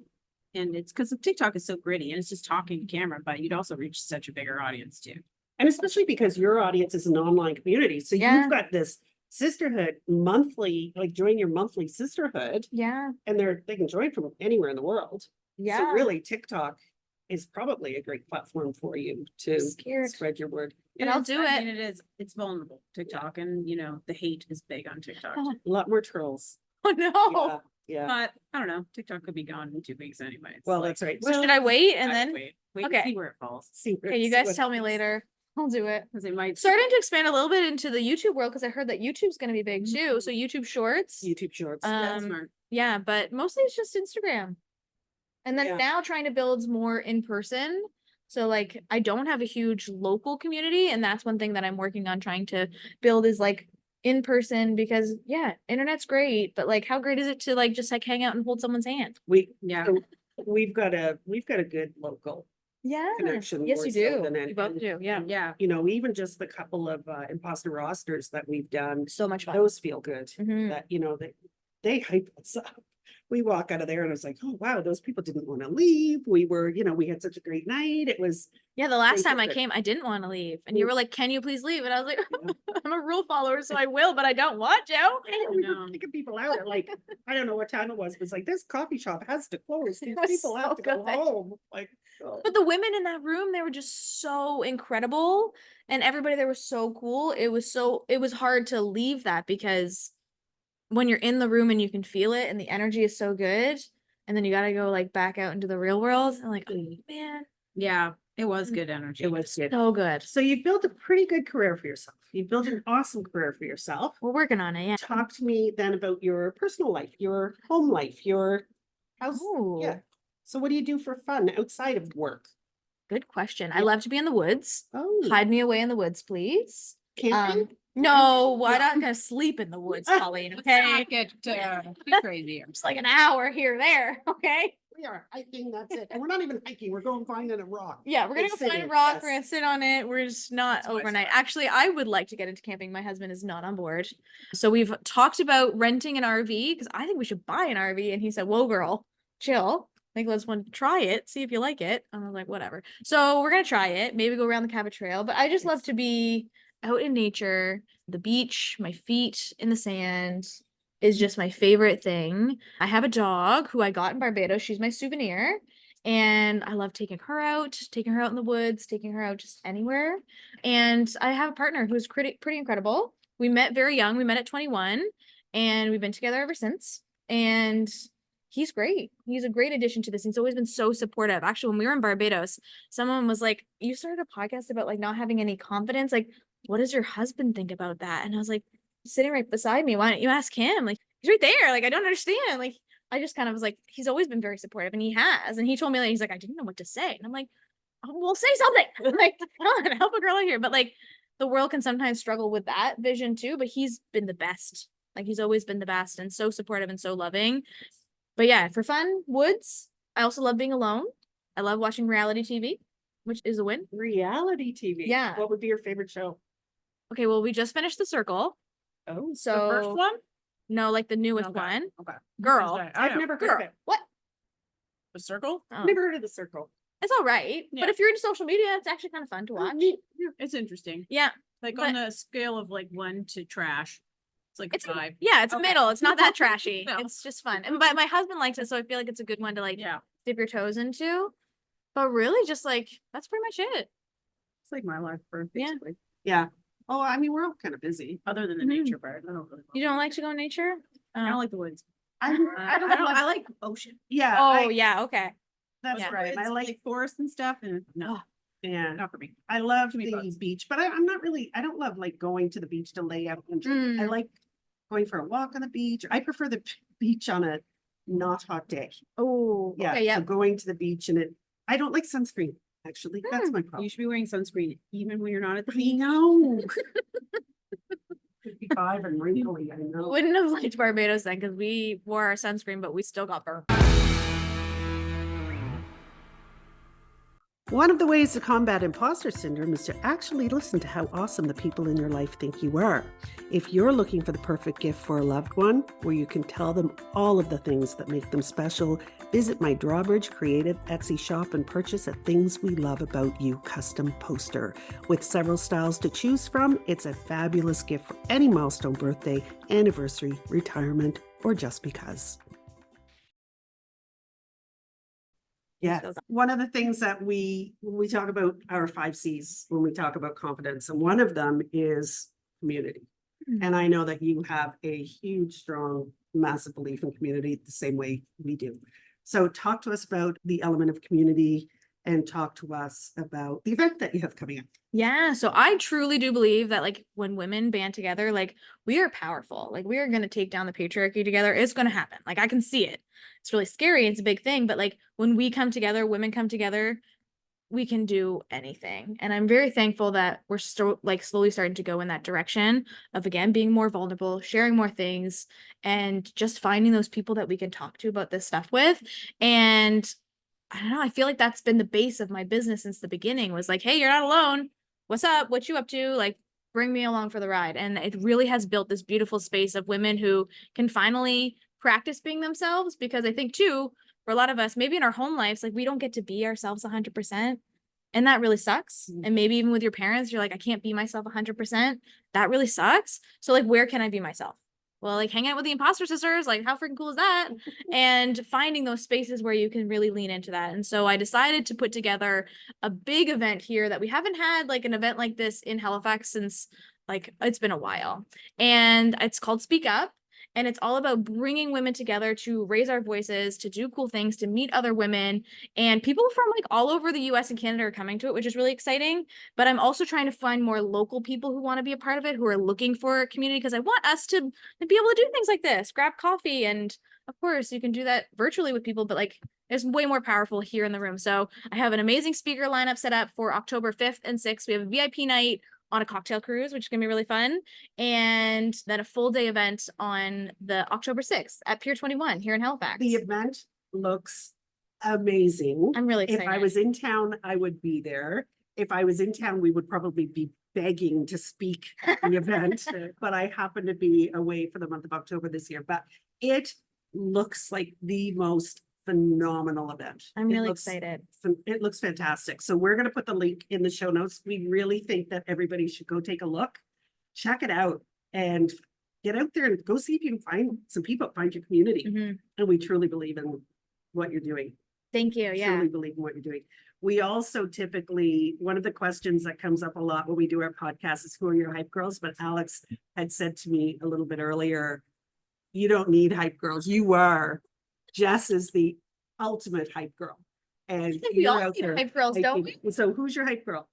And it's because TikTok is so gritty and it's just talking to camera, but you'd also reach such a bigger audience too. And especially because your audience is an online community. So Yeah. you've got this sisterhood monthly, like join your monthly sisterhood, Yeah, and they can join from anywhere in the world. yeah. So really TikTok is probably a great platform for you to Scared. spread your word. But It I'll is- do I it. mean, it's vulnerable, TikTok, and you know, the hate is big on TikTok. Oh. A lot more trolls. Oh no. Yeah. But I don't know, TikTok could be gone in 2 weeks anyway. It's Well, like, that's right. So Well, should I wait and I then? would wait Okay. and see where it falls. see. Okay, you see guys what tell me happens. later. I'll do it. Because it might Starting to expand a little bit into the YouTube world, because I heard that YouTube's going to be big too. So YouTube Shorts. YouTube Shorts. That's Um, smart. Yeah, but mostly it's just Instagram. And then Yeah. now trying to build more in person. So like I don't have a huge local community, and that's one thing that I'm working on trying to build, is like in person, because yeah, internet's great, but like how great is it to like just like hang out and hold someone's hand? Yeah. So we've got a good local Yeah. connection. Yes, more you so do. than You both and, do. Yeah. Yeah. you know, even just the couple of imposter rosters that we've done, So much fun. those feel good. Mhm. That, you know, they hype us up. We walk out of there and it's like, oh wow, those people didn't want to leave. We were, you know, we had such a great night. It was Yeah, the last They time I did it. came, I didn't want to leave. And you Mm. were like, can you please leave? And I was like, Yeah. I'm a rule follower, so I will, but I don't want to. we know. were kicking people out at like, I don't know what time it was, but it's like this coffee shop has to close. These was people have so to go good. home. Like, oh. But the women in that room, they were just so incredible. And everybody there was so cool. It was hard to leave that, because when you're in the room and you can feel it and the energy is so good, and then you gotta go like back out into the real world. I'm like, oh man, Yeah. It was good energy. It was good. so good. So you've built a pretty good career for yourself. You've built an awesome career for yourself. We're working on it, yeah. Talk to me then about your personal life, your home life, your house. Yeah. Oh, So what do you do for fun outside of work? good question. I Yeah. love to be in the woods. Oh, Hide me away in the woods, please. camping? No, I'm No. not gonna sleep in the woods, Colleen, okay? Get too crazy here. Just like an hour here or there, okay? We are hiking, that's it. And we're not even hiking, we're going finding a rock. Yeah, we're gonna And go find a sitting, rock, yes. we're gonna sit on it, we're just not That's what I overnight. thought. Actually, I would like to get into camping. My husband is not on board. So we've talked about renting an RV, because I think we should buy an RV, and he said, whoa girl, chill. Like, let's try it, see if you like it. And I was like, whatever. So we're gonna try it, maybe go around the Cabot Trail, but I just love to be out in nature, the beach, my feet in the sand is just my favorite thing. I have a dog who I got in Barbados. She's my souvenir. And I love taking her out in the woods, taking her out just anywhere. And I have a partner who's pretty incredible. We met very young. We met at 21, and we've been together ever since. And he's great. He's a great addition to this. He's always been so supportive. Actually, when we were in Barbados, someone was like, you started a podcast about like not having any confidence. Like, what does your husband think about that? And I was like, he's sitting right beside me. Why don't you ask him? Like, he's right there. Like, I don't understand. Like, I just kind of was like, he's always been very supportive, and he has. And he told me that he's like, I didn't know what to say. And I'm like, oh, well, say something. Like, come on, help a girl out here. But like, the world can sometimes struggle with that vision too. But he's been the best. Like, he's always been the best and so supportive and so loving. But yeah, for fun, woods. I also love being alone. I love watching reality TV, which is a win. Reality TV. Yeah. What would be your favorite show? Okay, well, we just finished The Circle. Oh, So The first one? no, like the newest Okay. one. Okay. Girl. What is that? I've never heard Girl. of it. What? The Circle? Oh. Never heard of The Circle. It's all right. Yeah. But if you're into social media, it's actually kind of fun to watch. Yeah. It's interesting. Yeah. Like But- on the scale of like 1 to trash, it's like It's a 5. Yeah, it's Okay. middle. It's not that trashy. No. It's just fun. And but my husband likes it, so I feel like it's a good one to like Yeah. dip your toes into. But really, just like that's pretty much it. It's like my life for Yeah. basically. Yeah. Oh, I mean, we're all kind of busy. Other than the Mhm. nature part. I don't really You don't like to go in nature? I don't like the woods. I don't I like ocean. Yeah. Oh yeah, okay. That's yeah. right. I Woods, like, forest and stuff and no, Oh. yeah. not for me. I love Too many the bugs. beach, but I'm not really, I don't love like going to the beach to lay out. And drink. I Mm. like going for a walk on the beach. I prefer the beach on a not hot day. Oh, Yeah. okay, yeah. So going to the beach I don't like sunscreen, actually. That's my problem. You should be wearing sunscreen even when you're not at the I beach. know. 55 and wrinkly, I know. Wouldn't have liked Barbados then because we wore our sunscreen, but we still got burned. One of the ways to combat imposter syndrome is to actually listen to how awesome the people in your life think you are. If you're looking for the perfect gift for a loved one, where you can tell them all of the things that make them special, visit my Drawbridge Creative Etsy shop and purchase a Things We Love About You custom poster. With several styles to choose from, it's a fabulous gift for any milestone birthday, anniversary, retirement, or just because. Yes. One of the things that when we talk about our 5 C's, when we talk about confidence, and one of them is community. And I know that you have a huge, strong, massive belief in community the same way we do. So talk to us about the element of community and talk to us about the event that you have coming up. Yeah, so I truly do believe that like when women band together, like we are powerful. Like we are going to take down the patriarchy together. It's going to happen. Like I can see it. It's really scary. It's a big thing, but like when we come together, women come together, we can do anything. And I'm very thankful that we're still like slowly starting to go in that direction of again being more vulnerable, sharing more things, and just finding those people that we can talk to about this stuff with. And I don't know, I feel like that's been the base of my business since the beginning was like, hey, you're not alone. What's up? What you up to? Like, bring me along for the ride. And it really has built this beautiful space of women who can finally practice being themselves, because I think too, for a lot of us, maybe in our home lives, like we don't get to be ourselves 100%. And that really sucks. And maybe even with your parents, you're like, I can't be myself 100%. That really sucks. So like, where can I be myself? Well, like hanging out with the Imposter Sisters, like how freaking cool is that? And finding those spaces where you can really lean into that. And so I decided to put together a big event here that we haven't had like an event like this in Halifax since like it's been a while. And it's called Speak Up. And it's all about bringing women together to raise our voices, to do cool things, to meet other women. And people from like all over the US and Canada are coming to it, which is really exciting. But I'm also trying to find more local people who want to be a part of it, who are looking for a community, because I want us to be able to do things like this, grab coffee. And of course, you can do that virtually with people, but like it's way more powerful here in the room. So I have an amazing speaker lineup set up for October 5th and 6th. We have a VIP night on a cocktail cruise, which is gonna be really fun. And then a full day event on the October 6th at Pier 21 here in Halifax. The event looks amazing. I'm really If excited. I was in town, I would be there. If I was in town, we would probably be begging to speak at the event, but I happen to be away for the month of October this year. But it looks like the most phenomenal event. I'm It really looks excited. It looks fantastic. So we're going to put the link in the show notes. We really think that everybody should go take a look, check it out, and get out there and go see if you can find some people, find your community. Mhm. And we truly believe in what you're doing. Thank you. Yeah. Truly believe in what you're doing. We also typically, one of the questions that comes up a lot when we do our podcast is, who are your hype girls? But Alex had said to me a little bit earlier, you don't need hype girls. You are. Jess is the ultimate hype girl. And think we you're all out need there hype girls, don't hyping. So who's your hype girl?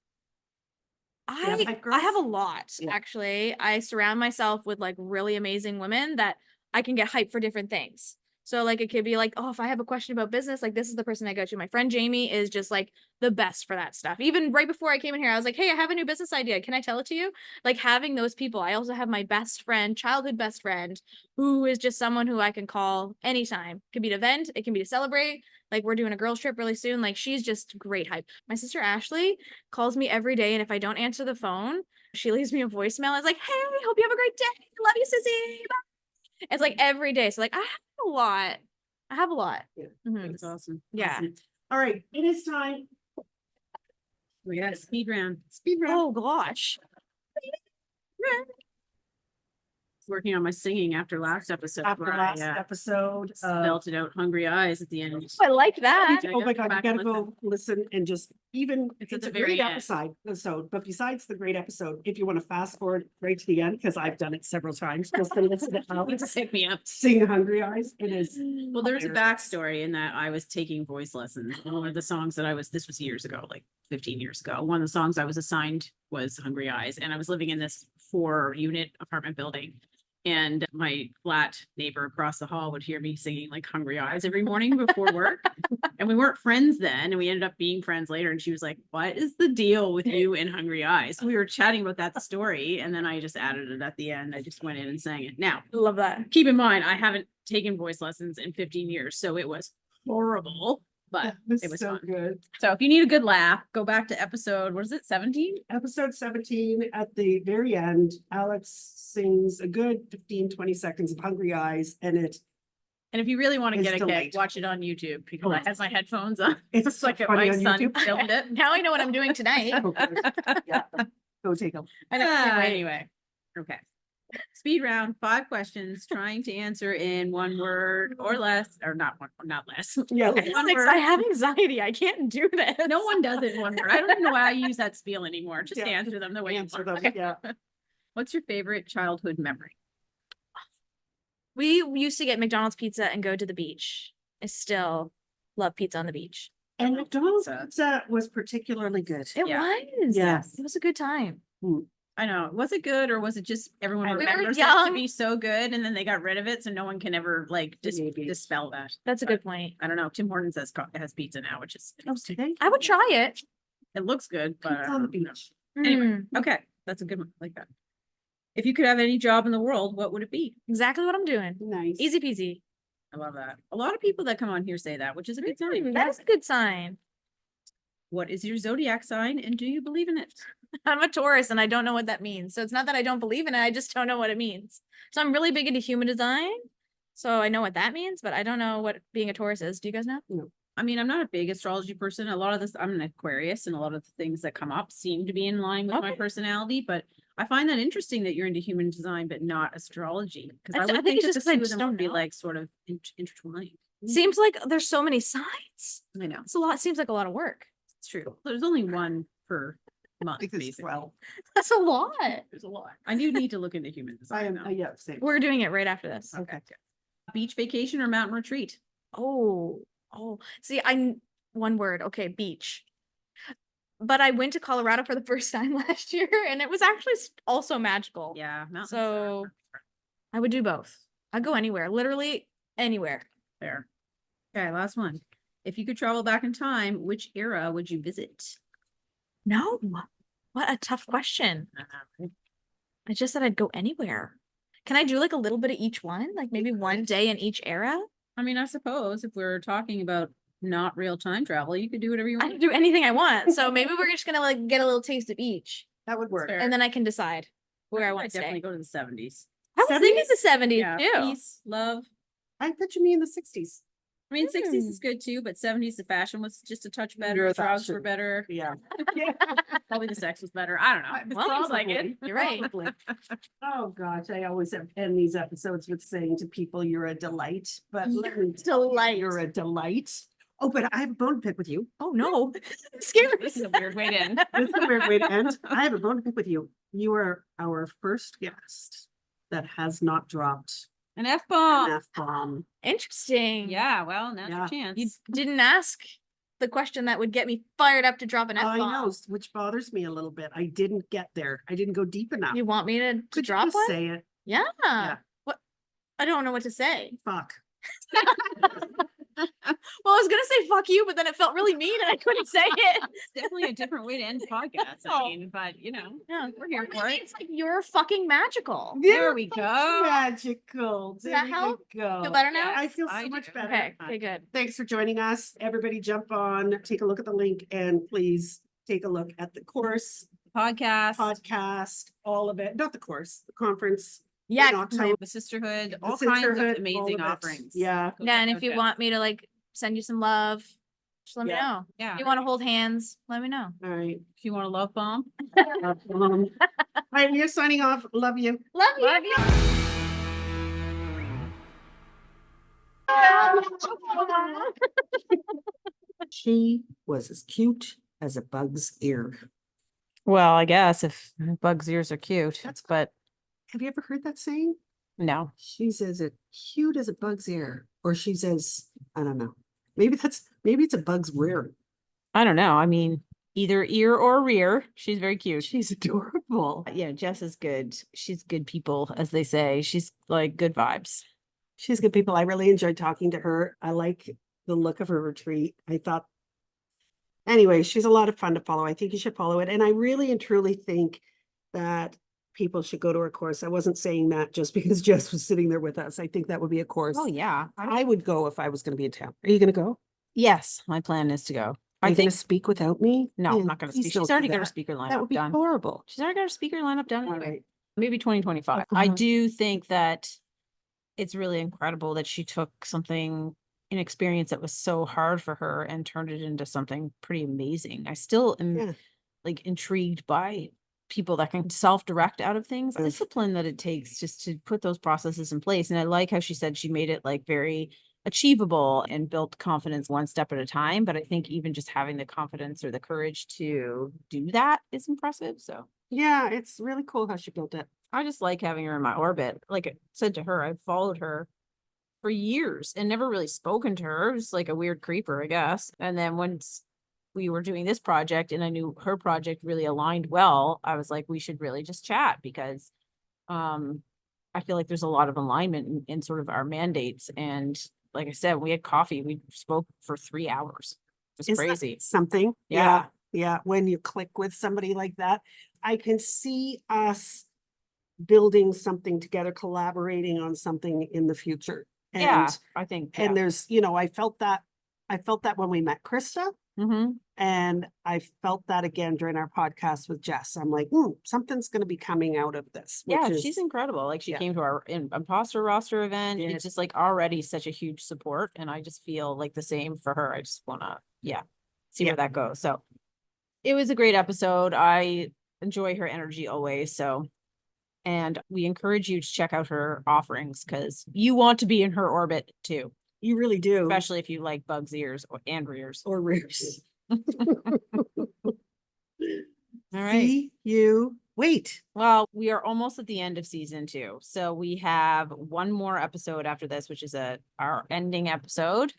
You have hype I have a girls? lot, Yeah. actually. I surround myself with like really amazing women that I can get hyped for different things. So like it could be like, oh, if I have a question about business, like this is the person I go to. My friend Jamie is just like the best for that stuff. Even right before I came in here, I was like, hey, I have a new business idea. Can I tell it to you? Like having those people. I also have my best friend, childhood best friend, who is just someone who I can call anytime. It could be an event, it can be to celebrate. Like we're doing a girls trip really soon. Like she's just great hype. My sister Ashley calls me every day, and if I don't answer the phone, she leaves me a voicemail. It's like, hey, hope you have a great day. Love you, sissy. Bye. It's like every day. So like I have a lot. I have a lot. Yeah. Mhm. That's awesome. Yeah. Awesome. All right, it is time. We got a speed round. Speed round. Oh gosh. Working on my singing after last episode. After where last I episode. belted out Hungry Eyes at the end. I like that. Oh my God, you Back gotta and go listen and just even, It's at it's the a very great end. episode, but besides the great episode, if you want to fast forward right to the end, because I've done it several times, just to listen to Alex Pick me up. sing Hungry Eyes, it is. Well, there's a hilarious. backstory in that I was taking voice lessons. And one of the songs that this was years ago, like 15 years ago. One of the songs I was assigned was Hungry Eyes. And I was living in this 4-unit apartment building. And my flat neighbor across the hall would hear me singing like Hungry Eyes every morning before work. And we weren't friends then. And we ended up being friends later. And she was like, what is the deal with you and Hungry Eyes? We were chatting about that story. And then I just added it at the end. I just went in and sang it. Now, Love that. keep in mind, I haven't taken voice lessons in 15 years. So it was horrible, but it was so fun. good. So if you need a good laugh, go back to episode, what is it, 17? Episode 17, at the very end, Alex sings a good 15-20 seconds of Hungry Eyes, and And if you really want to It's get a kick, delightful. watch it on YouTube because Oh, I have my headphones on. it's It's like funny my on son YouTube. filmed it. Now I know what I'm doing tonight. Yeah, go take them. I know. can't wait. Anyway, okay. Speed round, 5 questions, trying to answer in 1 word or less, or not less. Yeah, One Alex, word. I have anxiety. I can't do this. No one does it in 1 word. I don't even know why I use that spiel anymore. Just Yeah. answer them the way you answer want. them, yeah. What's your favorite childhood memory? We used to get McDonald's pizza and go to the beach. I still love pizza on the beach. And McDonald's Pizza. pizza was particularly good. It Yeah. was. Yes. It was a good time. I know. Was it good or was it just everyone We were remembers it to young. be so good and then they got rid of it so no one can ever like Maybe. dispel that? That's a good point. I don't know. Tim Hortons has pizza now, which is interesting. Okay. I would try it. It looks good, but I Pizza on the don't know. beach. Anyway. Mm, Okay, that's a good one. I like that. If you could have any job in the world, what would it be? exactly what I'm doing. Nice. Easy peasy. I love that. A lot of people that come on here say that, which is a good sign. That is a good sign. What is your zodiac sign and do you believe in it? I'm a Taurus and I don't know what that means. So it's not that I don't believe in it. I just don't know what it means. So I'm really big into human design. So I know what that means, but I don't know what being a Taurus is. Do you guys know? I mean, I'm not a big astrology person. A lot of this, I'm an Aquarius, and a lot of the things that come up seem to be in line with my Okay. personality. But I find that interesting that you're into human design, but not astrology. Because I I would think think it's that just the 'cause I two of just them don't would be know. like sort of intertwined. Seems like there's so many signs. I know. It's a lot. Seems like a lot of work. It's true. There's only one per month, Because, basically. well, That's a lot. There's a lot. I do need to look into human I design. am, though. yeah, same. We're doing it right after this. Okay. Beach vacation or mountain retreat? Oh. See, one word. Okay, beach. But I went to Colorado for the first time last year, and it was actually also magical. Yeah, mountains. So- are I would do both. I'd go anywhere, literally anywhere. fair. Okay, last one. If you could travel back in time, which era would you visit? No, what a tough question. I just said I'd go anywhere. Can I do like a little bit of each one? Like maybe one day in each era? I mean, I suppose if we're talking about not real time travel, you could do whatever you I want. can do anything I want. So maybe we're just gonna like get a little taste of each, That would work. fair. and then I can decide where I want to definitely stay. go to the 70s. I was thinking the 70s Yeah, too. peace, love. I picture me in the 60s. I mean, 60s is good too, but 70s the fashion was just a touch better. Your The drugs were fashion. better. Yeah. Probably the sex was better. I don't know. It Well, seems like it. Probably, You're right. probably. Oh, gosh, I always end these episodes with saying to people, you're a delight, but let me tell you, Delight. you're a delight. Oh, but I have a bone to pick with you. Oh no, scary. This is a weird way to end. This is a weird way to end. I have a bone to pick with you. You are our first guest that has not dropped An F-bomb. F-bomb. Interesting. Yeah, well, now's Yeah. your chance. You didn't ask the question that would get me fired up to drop an I F-bomb. know, which bothers me a little bit. I didn't get there. I didn't go deep enough. You want me to Could you drop just one? say it? Yeah. Yeah. What? I don't know what to say. Fuck. Well, I was gonna say fuck you, but then it felt really mean and I couldn't say it. It's definitely a different way to end the podcast. Oh. I mean, but Yeah, we're here for it. it's like you're fucking magical. There we go. Magical. Does that There help? you go. Feel better now? I feel so I much do. better. Okay, okay, good. Thanks for joining us. Everybody jump on, take a look at the link, and please take a look at the course, Podcast, podcast, all of it. Not the course, the conference. Yeah, in October, the Sisterhood, the all kinds Sisterhood, of all amazing of it. offerings. Yeah. Go yeah, check and out if you Jess. want me to like send you some love, just let me Yeah. know. Yeah. If you want to hold hands, let me know. All right. If you want a love bomb. All right, we are signing off. Love you. Love you. Love you. She was as cute as a bug's ear. Well, I guess if bugs' ears are cute, That's- but Have you ever heard that saying? no. She's as cute as a bug's ear, or she's as, I don't know. Maybe it's a bug's rear. I don't know. I mean, either ear or rear. She's very cute. She's adorable. Yeah, Jess is good. She's good people, as they say. She's like good vibes. She's good people. I really enjoyed talking to her. I like the look of her retreat. I thought, anyway, she's a lot of fun to follow. I think you should follow it. And I really and truly think that people should go to her course. I wasn't saying that just because Jess was sitting there with us. I think that would be a course. Oh yeah. I would go if I was going to be in town. Are you going to go? Yes, my plan is to go. Are I you going think to speak without me? no, I'm Yeah, not going to please speak. don't She's do already got her that. speaker That lineup would be done. horrible. She's already got her speaker lineup done. All Anyway. right. Maybe 2025. I Uh-huh. do think that it's really incredible that she took something, an experience that was so hard for her and turned it into something pretty amazing. I still am Yeah. like intrigued by people that can self-direct out of things, the Yes. discipline that it takes just to put those processes in place. And I like how she said she made it like very achievable and built confidence one step at a time. But I think even just having the confidence or the courage to do that is impressive. So Yeah, it's really cool how she built it. I just like having her in my orbit. Like I said to her, I've followed her for years and never really spoken to her. It was like a weird creeper, I guess. And then once we were doing this project and I knew her project really aligned well, I was like, we should really just chat because I feel like there's a lot of alignment in sort of our mandates. And like I said, when we had coffee, we spoke for 3 hours. It was Isn't that crazy. something? Yeah. Yeah. When you click with somebody like that, I can see us building something together, collaborating on something in the future. And, Yeah, I think. and there's, I felt that when we met Krista, and I felt that again during our podcast with Jess. I'm like, something's going to be coming out of this. Yeah, which is- she's incredible. Like she yeah. came to our imposter roster event. Did. It's just like already such a huge support. And I just feel like the same for her. I just wanna, see Yeah. where that goes. So it was a great episode. I enjoy her energy always. So and we encourage you to check out her offerings because you want to be in her orbit too, You really do. especially if you like bugs' ears and rears. Or rears. All right. See you. Wait. Well, we are almost at the end of season 2. So we have one more episode after this, which is our ending episode.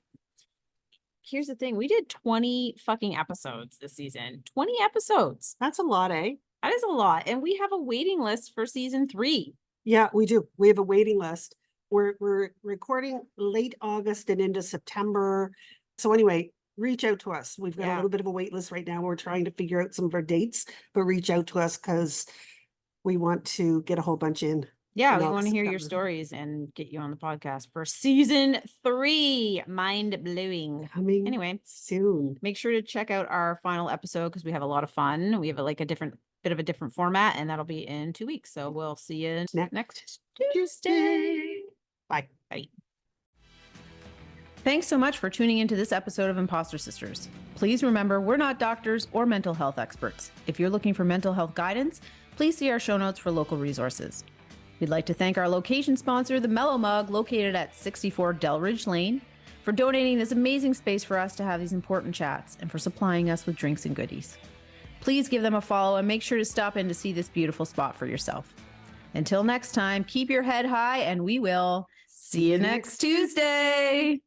Here's the thing. We did 20 fucking episodes this season. 20 episodes. That's a lot, eh? That is a lot. And we have a waiting list for season 3. Yeah, we do. We have a waiting list. We're recording late August and into September. So anyway, reach out to us. We've got a Yeah. little bit of a wait list right now. We're trying to figure out some of our dates, but reach out to us because we want to get a whole bunch in. Yeah, we No, want to hear your September. stories and get you on the podcast for season 3. Mind blowing. Coming Anyway, soon. make sure to check out our final episode because we have a lot of fun. We have a bit of a different format, and that'll be in 2 weeks. So we'll see you next Tuesday. Bye. Bye. Thanks so much for tuning into this episode of Imposter Sisters. Please remember, we're not doctors or mental health experts. If you're looking for mental health guidance, please see our show notes for local resources. We'd like to thank our location sponsor, the Mellow Mug, located at 64 Delridge Lane, for donating this amazing space for us to have these important chats and for supplying us with drinks and goodies. Please give them a follow and make sure to stop in to see this beautiful spot for yourself. Until next time, keep your head high and we will See you next Tuesday.